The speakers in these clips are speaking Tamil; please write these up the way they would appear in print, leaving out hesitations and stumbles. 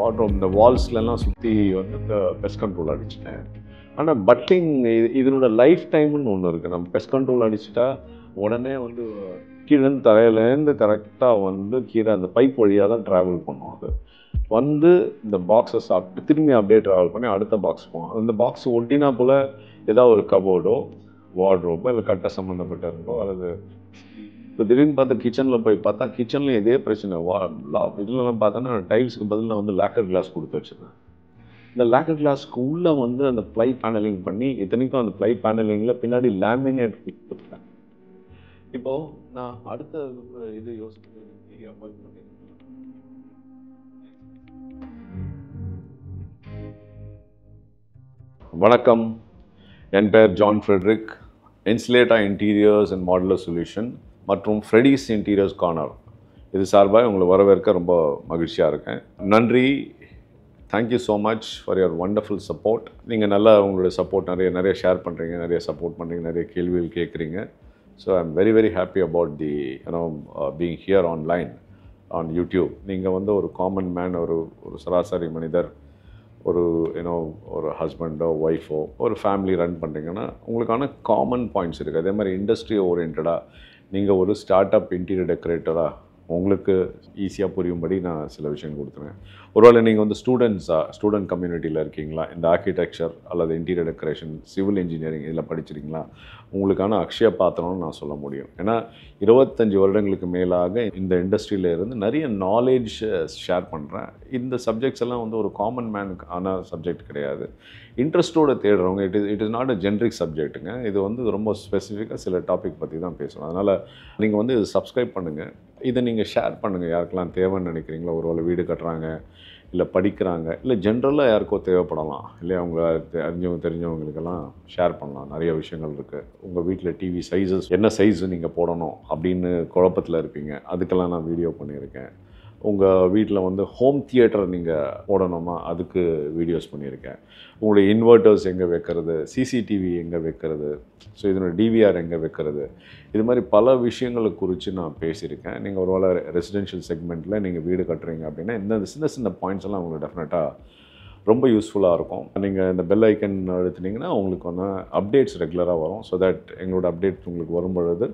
வார்ட்ரோப் இந்த வால்ஸ்லாம் சுற்றி வந்து இந்த பெஸ்ட் கண்ட்ரோல் அடிச்சிட்டேன். ஆனால் பட்டிங் இதனோட லைஃப் டைம்னு ஒன்று இருக்குது. நம்ம பெஸ்ட் கண்ட்ரோல் அடிச்சுட்டா உடனே வந்து கீழே தரையிலேருந்து கரெக்டாக வந்து கீழே அந்த பைப் வழியாக தான் ட்ராவல் பண்ணும். அது வந்து இந்த பாக்ஸை சாப்பிட்டு திரும்பி அப்படியே ட்ராவல் பண்ணி அடுத்த பாக்ஸ் போகும். அந்த பாக்ஸ் ஒட்டினா போல் ஏதாவது ஒரு கபோர்டோ வார்ட்ரோப்போ இல்லை கட்ட சம்மந்தப்பட்ட இருக்கோ அல்லது இப்போ திடீர்னு பார்த்தா கிச்சனில் போய் பார்த்தா கிச்சன்லேயும் இதே பிரச்சனை. இதுலலாம் பார்த்தோன்னா டைல்ஸுக்கு பதிலாக வந்து லேக்கர் கிளாஸ் கொடுத்து வச்சுருந்தேன். இந்த லேக்கர் கிளாஸ்க்கு உள்ளே வந்து அந்த ப்ளை பேனலிங் பண்ணி இத்தனைக்கும் அந்த ப்ளை பேனலிங்கில் பின்னாடி லேமினேட் கொடுத்துருக்கேன். இப்போது நான் அடுத்த இது யோசிக்கிறது வணக்கம், என் பேர் ஜான் ஃப்ரெட்ரிக். இன்சுலேட்டா இன்டீரியர்ஸ் அண்ட் மாடுலர் சொல்யூஷன் மற்றும் ஃப்ரெடிஸ் இன்டீரியர்ஸ் கார்னர் இது சார்பாக உங்களை வரவேற்க ரொம்ப மகிழ்ச்சியாக இருக்கேன். நன்றி. Thank you so much for your wonderful support. நீங்கள் நல்லா உங்களுடைய சப்போர்ட் நிறைய ஷேர் பண்ணுறீங்க, நிறைய சப்போர்ட் பண்ணுறீங்க, நிறைய கேள்விகள் கேட்குறீங்க. So I am very very happy about the being here online on YouTube. நீங்கள் வந்து ஒரு காமன் மேன், ஒரு சராசரி மனிதர், ஒரு ஹஸ்பண்டோ ஒய்ஃபோ ஒரு ஃபேமிலி ரன் பண்ணுறீங்கன்னா உங்களுக்கான காமன் பாயிண்ட்ஸ் இருக்குது. அதே மாதிரி இண்டஸ்ட்ரி ஓரியன்டாக நீங்கள் ஒரு ஸ்டார்ட் அப் இன்டீரியர் டெக்கரேட்டராக உங்களுக்கு ஈஸியாக புரியும்படி நான் சில விஷயங்கள் கொடுத்துருவேன். ஒருவேளை நீங்கள் வந்து ஸ்டூடெண்ட் கம்யூனிட்டியில் இருக்கீங்களா, இந்த ஆர்கிடெக்சர் அல்லது இன்டீரியர் டெக்கரேஷன், சிவில் இன்ஜினியரிங் இதில் படிச்சிருக்கீங்களா, உங்களுக்கான அக்ஷய பாத்திரம்னு நான் சொல்ல முடியும். ஏன்னா 25 வருடங்களுக்கு மேலாக இந்த இண்டஸ்ட்ரியில் இருந்து நிறைய நாலேஜ் ஷேர் பண்ணுறேன். இந்த சப்ஜெக்ட்ஸ் எல்லாம் வந்து ஒரு காமன் மேனுக்கு ஆன சப்ஜெக்ட் கிடையாது. இன்ட்ரெஸ்ட்டோடு தேடுறவங்க it is not a generic சப்ஜெக்ட்டுங்க. இது வந்து ரொம்ப ஸ்பெசிஃபிக்காக சில டாபிக் பற்றி தான் பேசணும். அதனால் நீங்கள் வந்து இது சப்ஸ்கிரைப் பண்ணுங்கள், இதை நீங்கள் ஷேர் பண்ணுங்கள். யாருக்கெல்லாம் தேவைன்னு நினைக்கிறீங்களோ, ஒருவேளை வீடு கட்டுறாங்க, இல்லை படிக்கிறாங்க, இல்லை ஜென்ரலாக யாருக்கோ தேவைப்படலாம், இல்லை அவங்க தெரிஞ்சவங்களுக்கெல்லாம் ஷேர் பண்ணலாம். நிறைய விஷயங்கள் இருக்குது. உங்கள் வீட்டில் டிவி சைஸஸ் என்ன சைஸு நீங்கள் போடணும் அப்படின்னு குழப்பத்தில் இருப்பீங்க, அதுக்கெல்லாம் நான் வீடியோ பண்ணியிருக்கேன். உங்கள் வீட்டில் வந்து ஹோம் தியேட்டர் நீங்கள் போடணுமா, அதுக்கு வீடியோஸ் பண்ணியிருக்கேன். உங்களுடைய இன்வெர்ட்டர்ஸ் எங்கே வைக்கிறது, சிசிடிவி எங்கே வைக்கிறது, ஸோ இதனோட டிவிஆர் எங்கே வைக்கிறது, இது மாதிரி பல விஷயங்களை குறித்து நான் பேசியிருக்கேன். நீங்கள் ஒரு வேளை ரெசிடென்ஷியல் செக்மெண்ட்டில் நீங்கள் வீடு கட்டுறீங்க அப்படின்னா இந்த சின்ன பாயிண்ட்ஸ் எல்லாம் உங்களுக்கு டெஃபினட்டாக ரொம்ப யூஸ்ஃபுல்லாக இருக்கும். நீங்கள் இந்த பெல் ஐக்கன் எடுத்துட்டிங்கன்னா உங்களுக்கு வந்து அப்டேட்ஸ் ரெகுலராக வரும். ஸோ தட் எங்களோட அப்டேட்ஸ் உங்களுக்கு வரும்பொழுது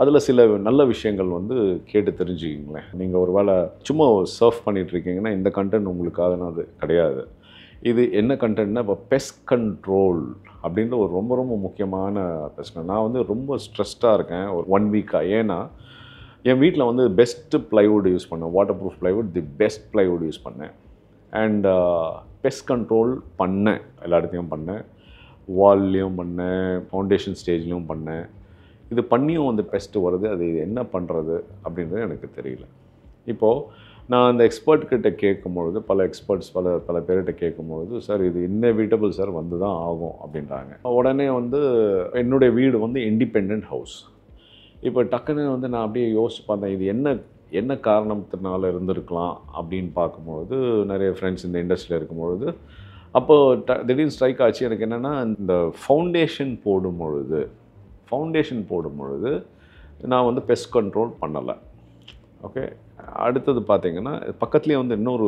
அதில் சில நல்ல விஷயங்கள் வந்து கேட்டு தெரிஞ்சுக்கிங்களேன். நீங்கள் ஒரு வேளை சும்மா சர்ஃப் பண்ணிகிட்ருக்கீங்கன்னா இந்த கண்டென்ட் உங்களுக்கானது கிடையாது. இது என்ன கண்டென்ட்னா, இப்போ பெஸ்ட் கண்ட்ரோல் அப்படின்ற ஒரு ரொம்ப ரொம்ப முக்கியமான பிரச்சனை. நான் வந்து ரொம்ப ஸ்ட்ரெஸ்டாக இருக்கேன் ஒரு 1 வீக்காக. ஏன்னா என் வீட்டில் வந்து பெஸ்ட்டு ப்ளைவுட் யூஸ் பண்ணேன், water proof plywood, the best plywood use பண்ணேன். அண்ட் பெஸ்ட் கண்ட்ரோல் பண்ணேன், எல்லா இடத்தையும் பண்ணேன், வால்லையும் பண்ணேன், ஃபவுண்டேஷன் ஸ்டேஜ்லேயும் பண்ணேன். இது பண்ணியும் வந்து பெஸ்ட்டு வருது. அது என்ன பண்ணுறது அப்படின்றது எனக்கு தெரியல. இப்போது நான் அந்த எக்ஸ்பர்ட்கிட்ட கேட்கும்பொழுது, பல பேர்கிட்ட கேட்கும்பொழுது, சார் இது இன்னெவிட்டபிள் சார், வந்து தான் ஆகும் அப்படின்றாங்க. உடனே வந்து என்னுடைய வீடு வந்து இண்டிபெண்ட் ஹவுஸ். இப்போ டக்குன்னு வந்து நான் அப்படியே யோசிச்சு பார்த்தேன், இது என்ன காரணத்தினால இருந்திருக்கலாம் அப்படின்னு பார்க்கும்பொழுது, நிறைய ஃப்ரெண்ட்ஸ் இந்த இண்டஸ்ட்ரியில் இருக்கும்பொழுது அப்போது திடீர்னு ஸ்ட்ரைக் ஆச்சு எனக்கு. என்னென்னா, இந்த ஃபவுண்டேஷன் போடும் பொழுது நான் வந்து பெஸ்ட் கண்ட்ரோல் பண்ணலை. ஓகே, அடுத்தது பார்த்தீங்கன்னா பக்கத்துலேயே வந்து இன்னொரு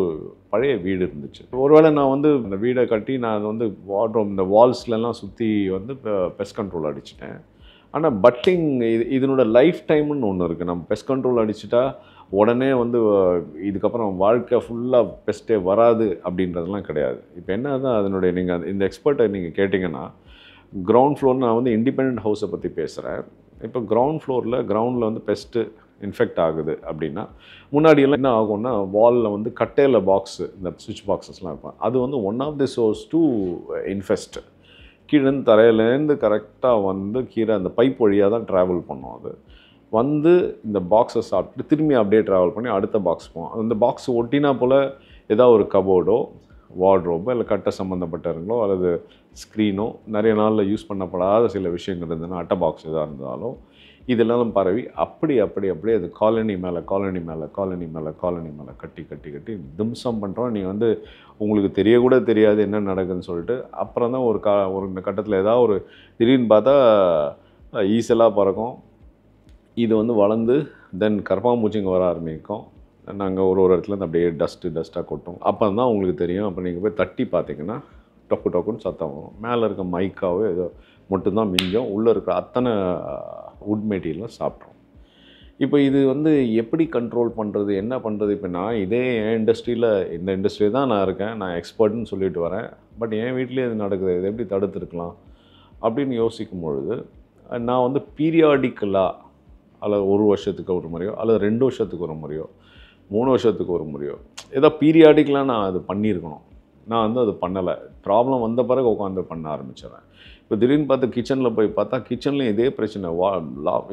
பழைய வீடு இருந்துச்சு. ஒருவேளை நான் வந்து அந்த வீடை கட்டி நான் வந்து வார்ட்ரோப் இந்த வால்ஸ்லாம் சுற்றி வந்து பெஸ்ட் கண்ட்ரோல் அடிச்சிட்டேன். ஆனால் பட்டிங் இதனோட லைஃப் டைம்னு ஒன்று இருக்குது. நம்ம பெஸ்ட் கண்ட்ரோல் அடிச்சுட்டா உடனே வந்து இதுக்கப்புறம் வாழ்க்கை ஃபுல்லாக பெஸ்ட்டே வராது அப்படின்றதெல்லாம் கிடையாது. இப்போ என்ன தான் அதனுடைய நீங்கள் இந்த எக்ஸ்பர்ட்டை நீங்கள் கேட்டிங்கன்னா, கிரவுண்ட் ஃப்ளோர், நான் வந்து இண்டிபெண்ட் ஹவுஸை பற்றி பேசுகிறேன். இப்போ கிரவுண்டில் வந்து பெஸ்ட்டு இன்ஃபெக்ட் ஆகுது அப்படின்னா, முன்னாடியெல்லாம் என்ன ஆகும்னா, வாலில் வந்து கட்டையில் பாக்ஸு, இந்த சுவிட்ச் பாக்ஸஸ்லாம் இருப்பேன். அது வந்து one of the source to infest. கீழேருந்து தரையிலேருந்து கரெக்டாக வந்து கீழே அந்த பைப் வழியாக தான் ட்ராவல் பண்ணும். அது வந்து இந்த பாக்ஸை சாப்பிட்டு திரும்பி அப்படியே ட்ராவல் பண்ணி அடுத்த பாக்ஸ் போகும். அந்த பாக்ஸ் ஒட்டினா போல் ஏதாவது ஒரு கபோர்டோ வார்ட்ரோப்போ இல்லை கட்ட சம்மந்தப்பட்டவங்களோ அல்லது ஸ்க்ரீனோ, நிறைய நாளில் யூஸ் பண்ணப்படாத சில விஷயங்கள் இருந்ததுன்னா, அட்டை பாக்ஸ் எதாக இருந்தாலும் இதெல்லாம் பரவி அப்படியே அது காலனி மேலே கட்டி திம்சம் பண்ணுறோம். நீங்கள் வந்து உங்களுக்கு தெரியக்கூட தெரியாது என்ன நடக்குதுன்னு சொல்லிட்டு. அப்புறம் தான் ஒரு இந்த கட்டத்தில் ஏதாவது ஒரு திடீர்னு பார்த்தா ஈஸலாக பறக்கும். இது வந்து வளர்ந்து தென் கரப்பாம்பூச்சிங்க வர ஆரம்பிக்கும். நாங்கள் ஒரு இடத்துலேருந்து அப்படியே டஸ்ட்டாக கொட்டும். அப்போ தான் உங்களுக்கு தெரியும். அப்போ நீங்கள் போய் தட்டி பார்த்தீங்கன்னா டொக்கு டொக்குன்னு சத்தம் வரும். மேலே இருக்க மைக்காவோ ஏதோ மட்டும்தான் மிஞ்சும். உள்ளே இருக்கிற அத்தனை வுட் மெட்டீரியலும் சாப்பிட்ரும். இப்போ இது எப்படி கண்ட்ரோல் பண்ணுறது, என்ன பண்ணுறது? இப்போ நான் இதே என் இண்டஸ்ட்ரியில், இந்த இண்டஸ்ட்ரியில் தான் நான் இருக்கேன், நான் எக்ஸ்பர்ட்னு சொல்லிட்டு வரேன். பட் என் வீட்லேயே இது நடக்குது, இது எப்படி தடுத்துருக்கலாம் அப்படின்னு யோசிக்கும் பொழுது, நான் பீரியாடிக்கலாக, அல்லது 1 வருஷத்துக்கு ஒரு முறையோ, அல்லது 2 வருஷத்துக்கு ஒரு முறையோ, 3 வருஷத்துக்கு ஒரு முறையோ, ஏதோ பீரியாடிக்கலாக நான் அது பண்ணியிருக்கணும். நான் அது பண்ணலை. ப்ராப்ளம் வந்த பிறகு உட்காந்து பண்ண ஆரம்பிச்சிடுறேன். இப்போ திடீர்னு பார்த்து கிச்சனில் போய் பார்த்தா, கிச்சன்லேயும் இதே பிரச்சனை.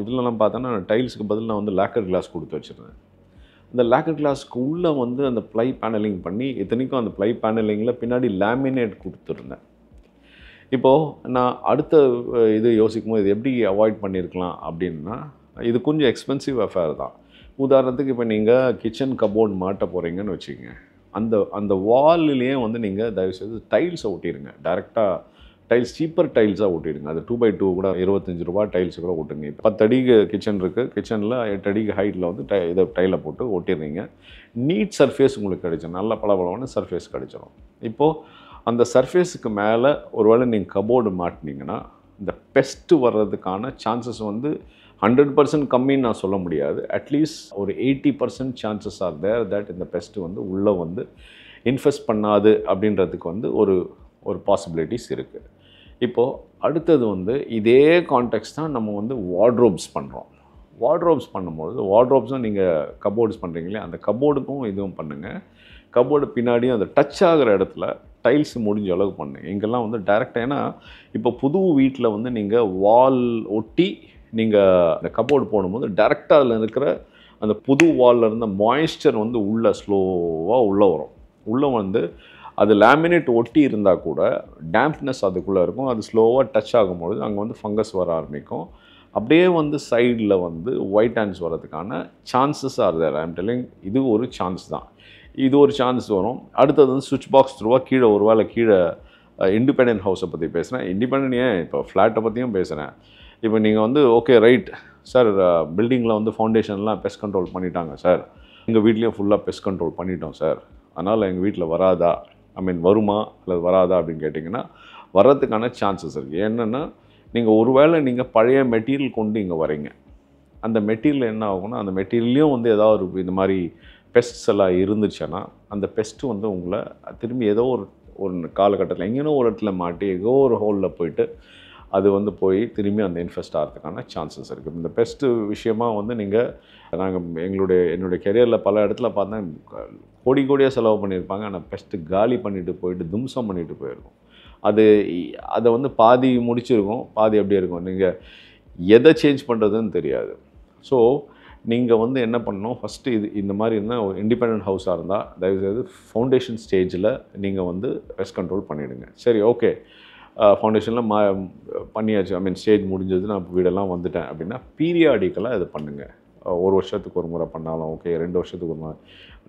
இதுலலாம் பார்த்தோன்னா டைல்ஸுக்கு பதில் நான் லேக்கர் கிளாஸ் கொடுத்து வச்சுருந்தேன். அந்த லேக்கர் கிளாஸ்க்கு உள்ளே அந்த ப்ளை பேனலிங் பண்ணி, இத்தனைக்கும் அந்த ப்ளை பேனலிங்கில் பின்னாடி லேமினேட் கொடுத்துருந்தேன். இப்போது நான் அடுத்த இது யோசிக்கும்போது இது எப்படி அவாய்ட் பண்ணியிருக்கலாம் அப்படின்னா, இது கொஞ்சம் எக்ஸ்பென்சிவ் அஃபேர் தான். உதாரணத்துக்கு இப்போ நீங்கள் கிச்சன் கபோர்ட் மாட்ட போகிறீங்கன்னு வச்சுக்கோங்க. அந்த அந்த வால்லையே நீங்கள் தயவுசெய்து டைல்ஸை ஒட்டிடுங்க. டைரெக்டாக டைல்ஸ், சீப்பர் டைல்ஸாக ஒட்டிடுங்க. அது 2x2 கூட ₹25 டைல்ஸ் கூட ஒட்டுங்க. இப்போ 10 அடிக்கு கிச்சன் இருக்குது, கிச்சனில் 8 அடிக்கு ஹைட்டில் இதை டைலை போட்டு ஒட்டிடுறீங்க. நீட் சர்ஃபேஸ் உங்களுக்கு கிடைச்சிடும். நல்ல பளபளவான சர்ஃபேஸ் கிடைச்சிடும். இப்போது அந்த சர்ஃபேஸுக்கு மேலே ஒருவேளை நீங்கள் கபோர்டு மாட்டினீங்கன்னா, இந்த பெஸ்ட்டு வர்றதுக்கான சான்சஸ் 100% கம்மின்னு நான் சொல்ல முடியாது. அட்லீஸ்ட் ஒரு 80% சான்சஸ் ஆர் தேர் தட் இந்த பெஸ்ட்டு உள்ளே இன்ஃபெஸ்ட் பண்ணாது அப்படின்றதுக்கு ஒரு பாசிபிலிட்டிஸ் இருக்குது. இப்போது அடுத்தது இதே கான்டெக்ஸ்ட் தான் நம்ம வார்ட்ரோப்ஸ் பண்ணுறோம். வார்ட்ரோப்ஸ் பண்ணும்பொழுது, வார்ட்ரோப்ஸும் நீங்கள் கபோர்ட்ஸ் பண்ணுறீங்களே, அந்த கபோர்டுக்கும் இதுவும் பண்ணுங்கள். கபோர்டு பின்னாடியும் அந்த டச் ஆகிற இடத்துல டைல்ஸ் முடிஞ்ச அளவுக்கு பண்ணுங்க. இங்கெல்லாம் டைரெக்டாக, ஏன்னா இப்போ புது வீட்டில் நீங்கள் வால் ஒட்டி நீங்கள் இந்த கபோர்டு போடும்போது டைரெக்டாக அதில் இருக்கிற அந்த புது வாலில் இருந்த மாய்ஸ்சர் உள்ளே ஸ்லோவாக உள்ளே வரும். உள்ளே அது லேமினேட் ஒட்டி இருந்தால் கூட டேம்ப்னஸ் அதுக்குள்ளே இருக்கும். அது ஸ்லோவாக டச் ஆகும்பொழுது அங்கே ஃபங்கஸ் வர ஆரம்பிக்கும். அப்படியே சைடில் ஒயிட் ஹேண்ட்ஸ் வர்றதுக்கான chances are there. I'm telling, இது ஒரு சான்ஸ் தான். இது ஒரு சான்ஸ் வரும். அடுத்தது சுவிட்ச் பாக்ஸ் த்ரூவாக கீழே, ஒரு வேளை கீழே இண்டிபெண்டன்ட் ஹவுஸை பற்றி பேசுகிறேன். இண்டிபெண்டன்ட் ஏன், இப்போ ஃப்ளாட்டை பற்றியும் பேசுகிறேன். இப்போ நீங்கள் ஓகே ரைட் சார், பில்டிங்கில் ஃபவுண்டேஷன்லாம் பெஸ்ட் கண்ட்ரோல் பண்ணிட்டாங்க சார், எங்கள் வீட்லேயும் ஃபுல்லாக பெஸ்ட் கண்ட்ரோல் பண்ணிட்டோம் சார், அதனால் எங்கள் வீட்டில் வராதா, வருமா அல்லது வராதா அப்படின்னு கேட்டிங்கன்னா, வர்றதுக்கான சான்சஸ் இருக்குது. என்னென்னா, நீங்கள் ஒருவேளை நீங்கள் பழைய மெட்டீரியல் கொண்டு இங்கே வரீங்க, அந்த மெட்டீரியல் என்ன ஆகும்னா, அந்த மெட்டீரியல்லையும் ஏதாவது இந்த மாதிரி பெஸ்ட்ஸ் எல்லாம் இருந்துச்சுன்னா, அந்த பெஸ்ட்டு உங்களை திரும்பி ஏதோ ஒரு காலகட்டத்தில் எங்கேனோ ஒரு இடத்துல மாட்டி ஏதோ ஒரு ஹோலில் போயிட்டு அது போய் திரும்பி அந்த இன்ஃபெஸ்ட் ஆகிறதுக்கான சான்சஸ் இருக்குது. இந்த பெஸ்ட்டு விஷயமாக நாங்கள் என்னுடைய கெரியரில் பல இடத்துல பார்த்தா கோடியாக செலவு பண்ணியிருப்பாங்க. ஆனால் பெஸ்ட்டு காலி பண்ணிவிட்டு போயிட்டு தும்சம் பண்ணிவிட்டு போயிருக்கும். அதை பாதி முடிச்சிருக்கும், பாதி அப்படியே இருக்கும். நீங்கள் எதை சேஞ்ச் பண்ணுறதுன்னு தெரியாது. ஸோ நீங்கள் என்ன பண்ணணும், ஃபஸ்ட்டு இந்த மாதிரி இருந்தால் ஒரு இண்டிபெண்டன்ட் ஹவுஸாக இருந்தால் தயவுசெய்து ஃபவுண்டேஷன் ஸ்டேஜில் நீங்கள் பெஸ்ட் கண்ட்ரோல் பண்ணிவிடுங்க. சரி, ஓகே, ஃபவுண்டேஷனில் பண்ணியாச்சு, ஸ்டேஜ் முடிஞ்சது, நான் வீடெல்லாம் வந்துட்டேன் அப்படின்னா பீரியாடிக்கலாக இது பண்ணுங்கள். 1 வருஷத்துக்கு ஒரு முறை பண்ணாலும் ஓகே, 2 வருஷத்துக்கு ஒரு முறை,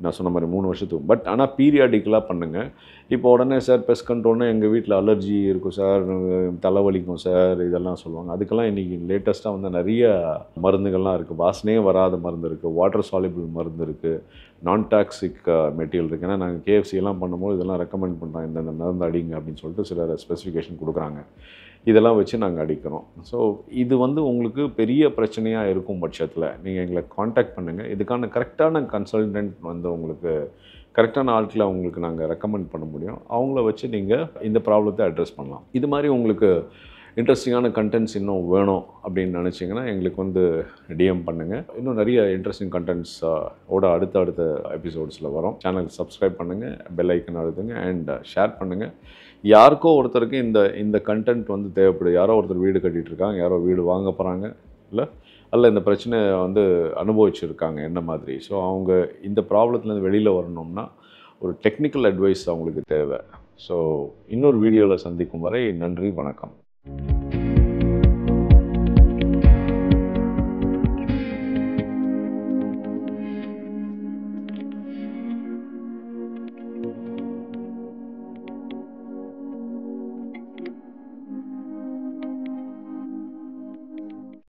நான் சொன்ன மாதிரி 3 வருஷத்துக்கு. பட் ஆனால் பீரியாடிக்கலாக பண்ணுங்கள். இப்போ உடனே சார் பெஸ்ட் கண்ட்ரோல்னா எங்கள் வீட்டில் அலர்ஜி இருக்கும் சார், தலைவலிக்கும் சார், இதெல்லாம் சொல்லுவாங்க. அதுக்கெல்லாம் இன்றைக்கி லேட்டஸ்ட்டாக நிறைய மருந்துகள்லாம் இருக்குது. வாசனையே வராத மருந்து இருக்குது, வாட்டர் சாலிபிள் மருந்து இருக்குது, நான் டாக்ஸிக் மெட்டீரியல் இருக்குது. ஏன்னா நாங்கள் கேஎஃப்சிலாம் பண்ணும்போது இதெல்லாம் ரெக்கமெண்ட் பண்ணுறோம், இந்த மருந்து அடிங்க அப்படின்னு சொல்லிட்டு சில ஸ்பெசிஃபிகேஷன் கொடுக்குறாங்க. இதெல்லாம் வச்சு நாங்கள் அடிக்கிறோம். ஸோ இது உங்களுக்கு பெரிய பிரச்சனையாக இருக்கும் பட்சத்தில் நீங்கள் எங்களை காண்டாக்ட் பண்ணுங்கள். இதுக்கான கரெக்டான கன்சல்டன்ட் உங்களுக்கு கரெக்டான ஆட்களை உங்களுக்கு நாங்கள் ரெக்கமெண்ட் பண்ண முடியும். அவங்கள வச்சு நீங்கள் இந்த ப்ராப்ளத்தை அட்ரெஸ் பண்ணலாம். இது மாதிரி உங்களுக்கு இன்ட்ரெஸ்டிங்கான கண்டென்ட்ஸ் இன்னும் வேணும் அப்படின்னு நினச்சிங்கன்னா எங்களுக்கு டிஎம் பண்ணுங்கள். இன்னும் நிறைய இன்ட்ரெஸ்டிங் கண்டென்ட்ஸ் அடுத்த எபிசோட்ஸில் வரும். சேனல் சப்ஸ்கிரைப் பண்ணுங்கள், பெல் ஐக்கன் அழுத்துங்க அண்ட் ஷேர் பண்ணுங்கள். யாருக்கோ ஒருத்தருக்கு இந்த கண்டென்ட் தேவைப்படுது. யாரோ ஒருத்தர் வீடு கட்டிகிட்டு இருக்காங்க, யாரோ வீடு வாங்க போகிறாங்க, அல்ல இந்த பிரச்சனை அனுபவிச்சுருக்காங்க என்ன மாதிரி. ஸோ அவங்க இந்த ப்ராப்ளத்துலேருந்து வெளியில் வரணும்னா ஒரு டெக்னிக்கல் அட்வைஸ் அவங்களுக்கு தேவை. ஸோ இன்னொரு வீடியோவில் சந்திக்கும் வரை நன்றி, வணக்கம்.